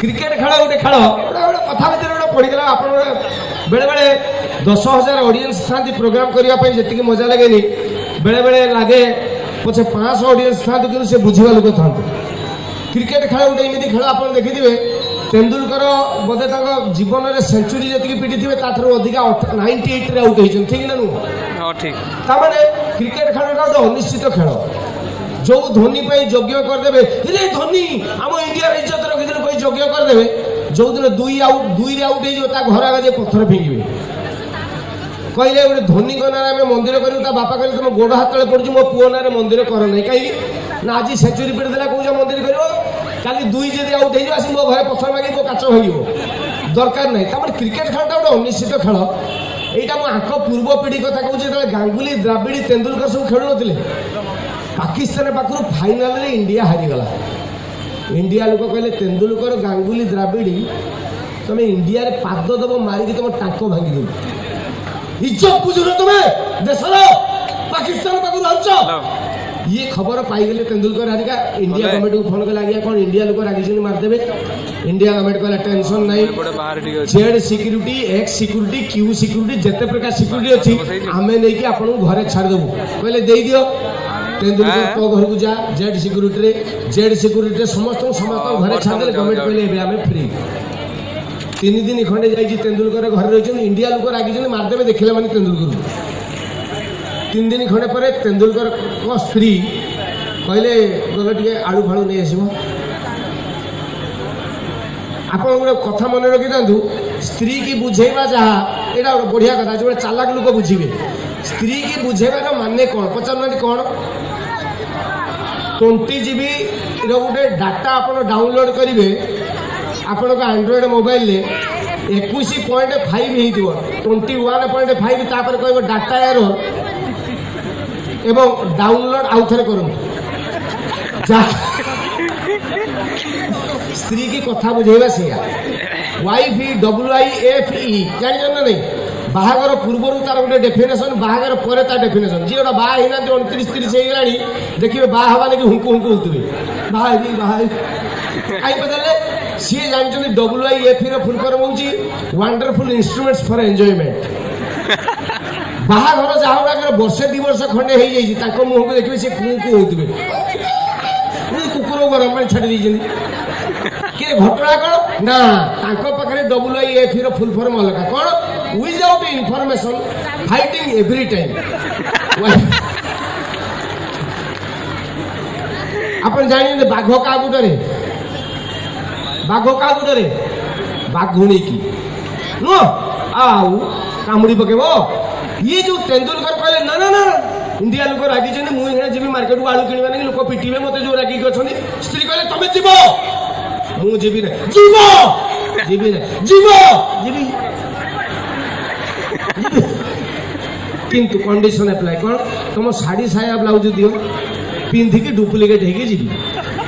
Cricket खेल गोटे खेल गोटे कथा भितर गोटे पड़गला आप बेले बेले 10,000 ऑडियंस था प्रोग्राम करने जी मजा लगे बेले बेले लगे पचे 500 ऑडियंस था कि से बुझा लोक था क्रिकेट खेल गोटे एमती खेल आप देखिए तेंदुलकर बोधे जीवन में सेंचुरी जी पिटी थे अधिका 98 आउट होती ठीक ना नुह ताने क्रिकेट खेलटा गोटे अनिश्चित खेल जो धोनी योग्य करदे धोनी आम इंडिया इज्जत रखिदेव कोई योग्य करदे जो दिन दुई आउट हो घर आगे पत्थर फिंगे कहले गोटे धोनी ना आम मंदिर करूँ बापा कहले तुम गोड़ हाथ तले पड़ू मो पुओ ना मंदिर कर ना कहीं ना आज सेंचुरी पिटी देला कौन मंदिर कर काली दुई जब आउट हो मो घर पत्थर मागे मो काच भांग दरकार ना तमें क्रिकेट खेलटा गोटे अनिश्चित खेल यहाँ आंख पूर्व पीढ़ी कथा कहूँ गांगुली द्राविड़ तेंदुलकर सब खेलु नथिले पाकिस्तान पाखु फाइनाल रे इंडिया हारीगला इंडिया लोक कहले तेंदुलकर गांगुली द्राविड़ तुम इंडिया रे पाद दब मारिक तुम टांक भांगी दे इज्जत बुझुन तुम देशर पाकिस्तान पाखु रहछ ये खबर पाईगले तेंदुलकर हारिका इंडिया गवर्नमेंट को फोन कला गया कौन इंडिया लोक रागी मारदेवे इंडिया गवर्नमेंट कहला टेंशन नहीं Z security x security Q security जिते प्रकार सिक्यूरिटी अच्छी आम नहीं आपन घरे छाड़देबू कहले दे दियो तेंदुलकर तो घर को जा जेड सिक्यूरिटी समस्त घरे छाड़दे गवर्नमेंट कहले आम फ्री 3 दिन खंडे जाइए तेंदुलकर घर रही इंडिया लोक रागी मारदेवे देखला माने तेंदुलकर 3 दिन खंडे पर तेंदुलकर स्त्री कहले गल टे आलू फाड़ू नहीं आसो आप गोटे कथा मन रखी था स्त्री की बुझेवा जहाँ यहाँ बढ़िया कथा जो चालाक लोक बुझे स्त्री की बुझेबार माने कौन पचार कौन 20 GB गोटे डाटा आप डाउनलोड करेंगे आपण एंड्रॉइड मोबाइल 21.5 हो 21.5 तापर कह डाटा एरर एवं डाउनलोड आउ थे करूँ स्त्री की कथा बुझेगा से वाइफ WIFE जान ना नहीं बाहागर पूर्वर तार गोटे डेफिनेशन बाहागर पर डेफिनेशन जी गोटे बाहा होना 29-30 होगा देखिए बाहा हवा लगे हुंकु हुंकु होते बाहा कहीं पचारे सी जानते WIFE फुल फॉर्म होची वंडरफुल इंस्ट्रूमेंट्स फॉर एंजॉयमेंट बाहागर जहाँ गुड़ा वर्षे 2 वर्ष खंडे हो मुह को देखिए सी कुकु होते कुकुर गरम पानी छाड़ी किए घटना कौन ना पाखे WIFE फुल फॉर्म अलग कौन without information fighting every time आप जान बाघ क्या गुटरे बाघुणी की नुह आउ कामुड़ी पकेब ये जो तेंदुलकर कहले ना ना ना इंडिया लोक रागी मुझे जी मार्केट को आलू किणवा नहीं लोक पिटे मत जो रागी अच्छा स्त्री कहले तुम जीव मुझे किंतु कंडीशन अप्लाई कौन तुम शाढ़ी साया ब्लाउज दियो पिंधिकी डुप्लिकेट होगी जी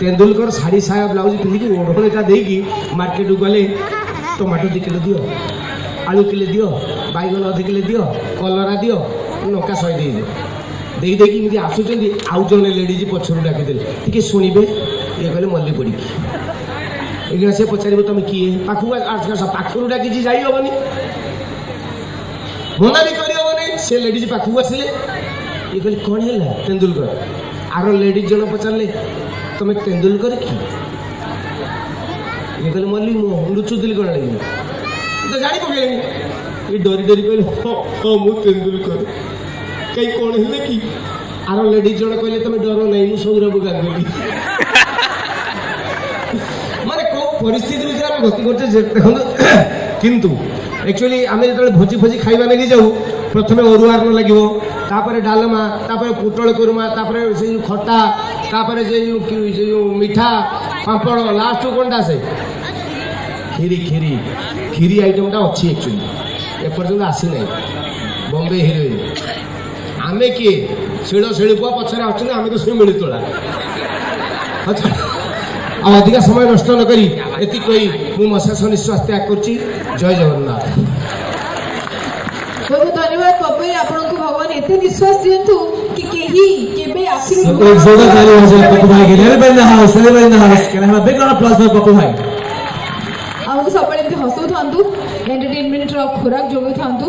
तेंदुलकर शाढ़ी साया ब्लाउज पिंधिकी ओढ़णीटा देकी मार्केट को गले टमाटो 2 किलो दियो आलू किले दियो बैगन 2 किलो दियो कलरा दियो लंका 100 दे देखिए आसुच्च आउ जड़े लेडीज पछर डाकिदे टे शुणे ये कहले मल्ली पड़ी ये से पचार तुम किए पाखु डाकी जाइबनी मना भी करनी से लेडीज पाखु आसिले ये कहले कौन है तेंदुलकर आर लेडीज जन पचारे तुम तेंदुलकर कि ये कहले मल्ली मु लुचुदिल कौन लगे तो जानी पकड़े ये डरी डरी कहले हाँ मु तेंदुलकर कहीं कौन है कि आर लेडीज जन कहले तुम डर नहीं मु सौरभ गांगुली माने कौ परिस्थिति भितर आम गति करते देखो किंतु एक्चुअली आम जो भोजी भोजी खाइबा लगी जाऊ प्रथम अरुआर लगे तापर डालमा तापर पुटल कुरमा तापर से खटा तापर से मीठा पापड़ लास्ट कौनटा से खीरी आइटमटा अच्छी एक्चुअली एपर्तंत आसी ना बॉम्बे हिरोइन आमे किए शिड़ शिड़पुआ पछरे आछन आमे तो से मिली तोला अधिक समय नष्ट न करी एति कही मु मशेष निश्वास त्याग करछि जय जगन्नाथ बहुत धन्यवाद पप्पू आपन को भगवान एते विश्वास दियंतु कि केही केबे आखिर एक जोरदार ताली हो जाए पप्पू भाई के लिए in the house can I have a big round of applause for Pappu भाई ଆମକୁ ସବୁବେଳେ ଏମିତି ହସଉଥାନ୍ତୁ, ଏଣ୍ଟରଟେନମେଣ୍ଟର ଖୋରାକ ଯୋଗାଉଥାନ୍ତୁ।